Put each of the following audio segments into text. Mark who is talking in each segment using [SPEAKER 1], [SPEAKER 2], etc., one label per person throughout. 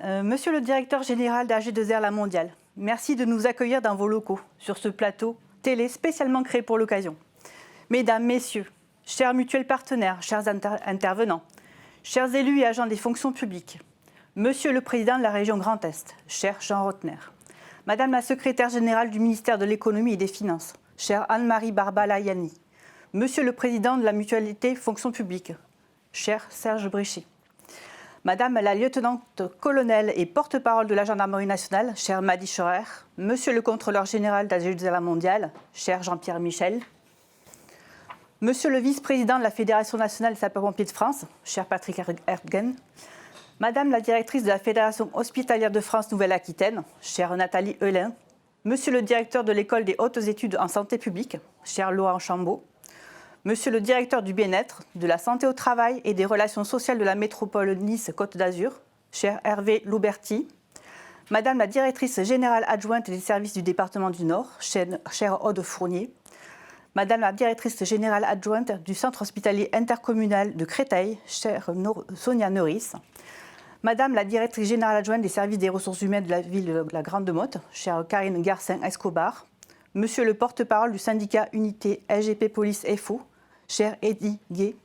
[SPEAKER 1] Monsieur le directeur général d'AG2R La Mondiale, merci de nous accueillir dans vos locaux, sur ce plateau télé spécialement créé pour l'occasion. Mesdames, Messieurs, chers mutuels partenaires, chers intervenants, chers élus et agents des fonctions publiques, Monsieur le Président de la région Grand Est, cher Jean Rotner, Madame la Secrétaire générale du ministère de l'Économie et des Finances, chère Anne-Marie Barbala-Yanni, Monsieur le Président de la Mutualité Fonction publique, cher Serge Bréchet, Madame la lieutenant-colonel et porte-parole de la Gendarmerie nationale, chère Madi Scheurer, Monsieur le contrôleur général d'AG2R La Mondiale, cher Jean-Pierre Michel, Monsieur le vice-président de la Fédération nationale des sapeurs-pompiers de France, cher Patrick Ertgen, Madame la directrice de la Fédération hospitalière de France Nouvelle-Aquitaine, chère Nathalie Heulin, Monsieur le directeur de l'École des hautes études en santé publique, cher Laurent Chambaud, Monsieur le directeur du bien-être, de la santé au travail et des relations sociales de la métropole Nice-Côte d'Azur, cher Hervé Louberti, Madame la directrice générale adjointe des services du département du Nord, chère Aude Fournier, Madame la directrice générale adjointe du centre hospitalier intercommunal de Créteil, chère Sonia Neuris, Madame la directrice générale adjointe des services des ressources humaines de la ville de la Grande-Motte, chère Karine Garcin-Escobar, Monsieur le porte-parole du syndicat Unité LGP Police FO, cher Eddy Gué,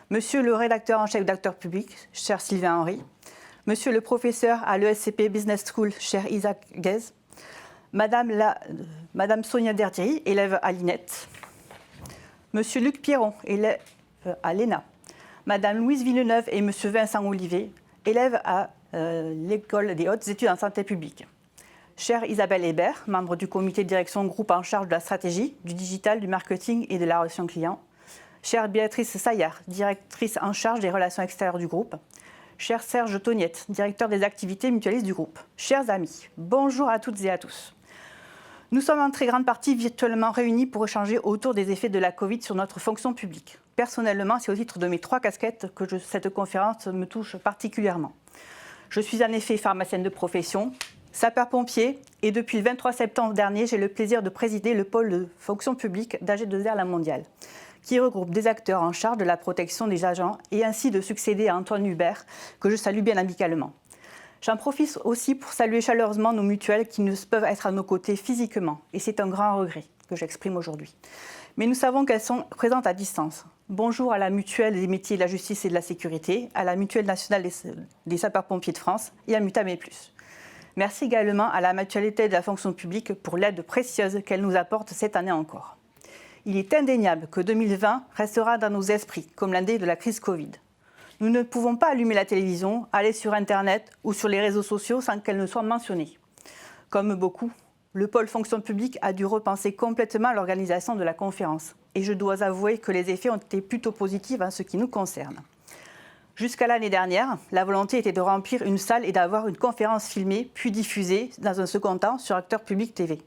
[SPEAKER 1] Monsieur le rédacteur en chef d'Acteurs Publics, cher Sylvain Henry, Monsieur le professeur à l'ESCP Business School, cher Isaac Guez, Madame Sonia Derdieri, élève à l'INET, Monsieur Luc Pierron, élève à l'ENA, Madame Louise Villeneuve et Monsieur Vincent Olivier, élève à l'École des hautes études en santé publique. Chère Isabelle Hébert, membre du comité de direction groupe en charge de la stratégie, du digital, du marketing et de la relation client. Chère Béatrice Saillard, directrice en charge des relations extérieures du groupe. Cher Serge Toniette, directeur des activités mutualistes du groupe. Chers amis, bonjour à toutes et à tous. Nous sommes en très grande partie virtuellement réunis pour échanger autour des effets de la Covid sur notre fonction publique. Personnellement, c'est au titre de mes 3 casquettes que cette conférence me touche particulièrement. Je suis en effet pharmacienne de profession, sapeur-pompier et depuis le 23 septembre dernier, j'ai le plaisir de présider le pôle de fonction publique d'AG2R La Mondiale, qui regroupe des acteurs en charge de la protection des agents et ainsi de succéder à Antoine Hubert, que je salue bien amicalement. J'en profite aussi pour saluer chaleureusement nos mutuelles qui ne peuvent être à nos côtés physiquement, et c'est un grand regret que j'exprime aujourd'hui. Mais nous savons qu'elles sont présentes à distance. Bonjour à la mutuelle des métiers de la justice et de la sécurité, à la mutuelle nationale des sapeurs-pompiers de France et à Mutam et Plus. Merci également à la mutualité de la fonction publique pour l'aide précieuse qu'elle nous apporte cette année encore. Il est indéniable que 2020 restera dans nos esprits comme l'année de la crise Covid. Nous ne pouvons pas allumer la télévision, aller sur Internet ou sur les réseaux sociaux sans qu'elle ne soit mentionnée. Comme beaucoup, le pôle fonction publique a dû repenser complètement l'organisation de la conférence. Et je dois avouer que les effets ont été plutôt positifs en ce qui nous concerne. Jusqu'à l'année dernière, la volonté était de remplir une salle et d'avoir une conférence filmée, puis diffusée dans un second temps sur Acteurs Publics TV.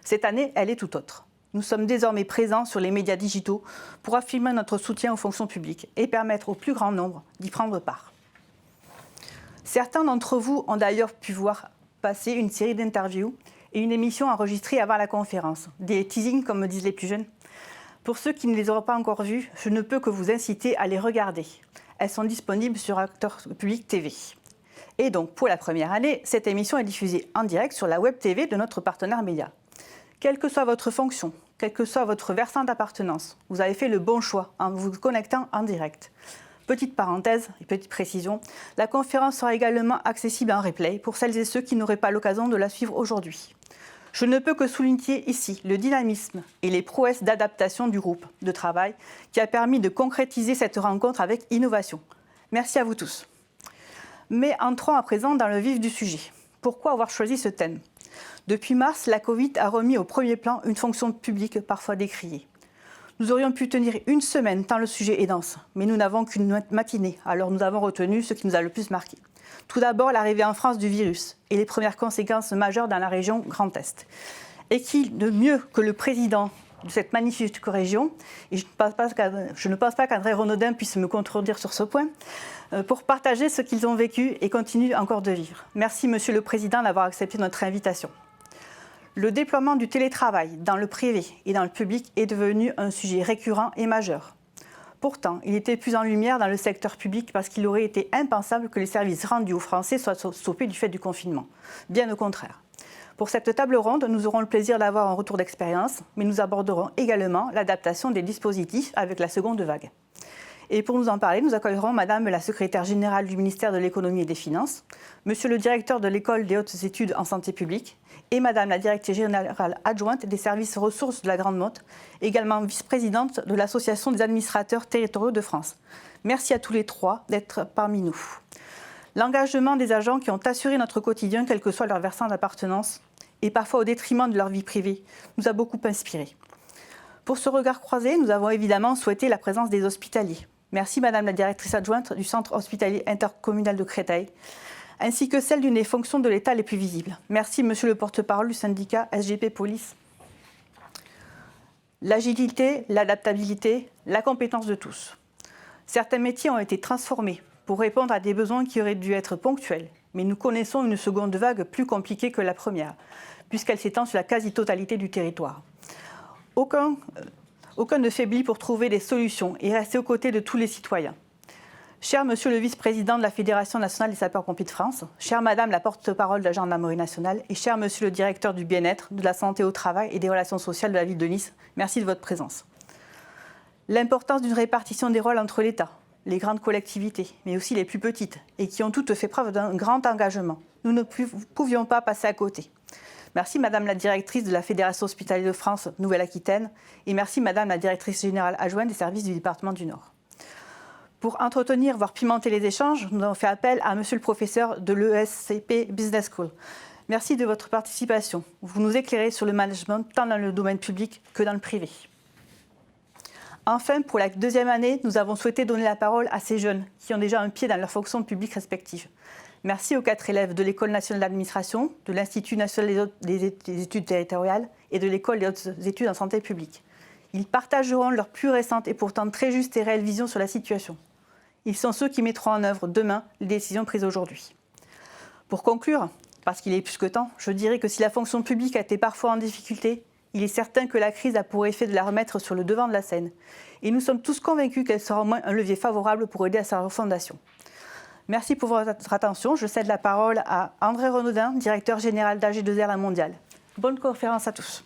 [SPEAKER 1] Cette année, elle est tout autre. Nous sommes désormais présents sur les médias digitaux pour affirmer notre soutien aux fonctions publiques et permettre au plus grand nombre d'y prendre part. Certains d'entre vous ont d'ailleurs pu voir passer une série d'interviews et une émission enregistrée avant la conférence, des teasings comme me disent les plus jeunes. Pour ceux qui ne les auraient pas encore vues, je ne peux que vous inciter à les regarder. Elles sont disponibles sur Acteurs Publics TV. Et donc, pour la première année, cette émission est diffusée en direct sur la web TV de notre partenaire média. Quelle que soit votre fonction, quel que soit votre versant d'appartenance, vous avez fait le bon choix en vous connectant en direct. Petite parenthèse et petite précision, la conférence sera également accessible en replay pour celles et ceux qui n'auraient pas l'occasion de la suivre aujourd'hui. Je ne peux que souligner ici le dynamisme et les prouesses d'adaptation du groupe de travail qui a permis de concrétiser cette rencontre avec innovation. Merci à vous tous. Mais entrons à présent dans le vif du sujet. Pourquoi avoir choisi ce thème ? Depuis mars, la Covid a remis au premier plan une fonction publique parfois décriée. Nous aurions pu tenir une semaine tant le sujet est dense, mais nous n'avons qu'une matinée, alors nous avons retenu ce qui nous a le plus marqué. Tout d'abord, l'arrivée en France du virus et les premières conséquences majeures dans la région Grand Est. Et qui, de mieux que le président de cette magnifique région, et je ne pense pas qu'André Renaudin puisse me contredire sur ce point, pour partager ce qu'ils ont vécu et continuent encore de vivre. Merci, Monsieur le Président, d'avoir accepté notre invitation. Le déploiement du télétravail dans le privé et dans le public est devenu un sujet récurrent et majeur. Pourtant, il était plus en lumière dans le secteur public parce qu'il aurait été impensable que les services rendus aux Français soient stoppés du fait du confinement. Bien au contraire. Pour cette table ronde, nous aurons le plaisir d'avoir un retour d'expérience, mais nous aborderons également l'adaptation des dispositifs avec la seconde vague. Et pour nous en parler, nous accueillerons Madame la secrétaire générale du ministère de l'Économie et des Finances, Monsieur le directeur de l'École des hautes études en santé publique et Madame la directrice générale adjointe des services ressources de la Grande Motte, également vice-présidente de l'Association des administrateurs territoriaux de France. Merci à tous les trois d'être parmi nous. L'engagement des agents qui ont assuré notre quotidien, quel que soit leur versant d'appartenance, et parfois au détriment de leur vie privée, nous a beaucoup inspirés. Pour ce regard croisé, nous avons évidemment souhaité la présence des hospitaliers. Merci Madame la directrice adjointe du Centre hospitalier intercommunal de Créteil, ainsi que celle d'une des fonctions de l'État les plus visibles. Merci Monsieur le porte-parole du syndicat SGP Police. L'agilité, l'adaptabilité, la compétence de tous. Certains métiers ont été transformés pour répondre à des besoins qui auraient dû être ponctuels, mais nous connaissons une seconde vague plus compliquée que la première, puisqu'elle s'étend sur la quasi-totalité du territoire. Aucun ne faiblit pour trouver des solutions et rester aux côtés de tous les citoyens. Cher Monsieur le vice-président de la Fédération nationale des sapeurs-pompiers de France, chère Madame la porte-parole de la Gendarmerie nationale et cher Monsieur le directeur du bien-être, de la santé au travail et des relations sociales de la ville de Nice, merci de votre présence. L'importance d'une répartition des rôles entre l'État, les grandes collectivités, mais aussi les plus petites, et qui ont toutes fait preuve d'un grand engagement. Nous ne pouvions pas passer à côté. Merci Madame la directrice de la Fédération hospitalière de France Nouvelle-Aquitaine et merci Madame la directrice générale adjointe des services du département du Nord. Pour entretenir, voire pimenter les échanges, nous avons fait appel à Monsieur le professeur de l'ESCP Business School. Merci de votre participation. Vous nous éclairez sur le management tant dans le domaine public que dans le privé. Enfin, pour la deuxième année, nous avons souhaité donner la parole à ces jeunes qui ont déjà un pied dans leurs fonctions publiques respectives. Merci aux 4 élèves de l'École nationale d'administration, de l'Institut national des études territoriales et de l'École des hautes études en santé publique. Ils partageront leur plus récente et pourtant très juste et réelle vision sur la situation. Ils sont ceux qui mettront en œuvre demain les décisions prises aujourd'hui. Pour conclure, parce qu'il est plus que temps, je dirais que si la fonction publique a été parfois en difficulté, il est certain que la crise a pour effet de la remettre sur le devant de la scène. Et nous sommes tous convaincus qu'elle sera au moins un levier favorable pour aider à sa refondation. Merci pour votre attention. Je cède la parole à André Renaudin, directeur général d'AG2R La Mondiale. Bonne conférence à tous.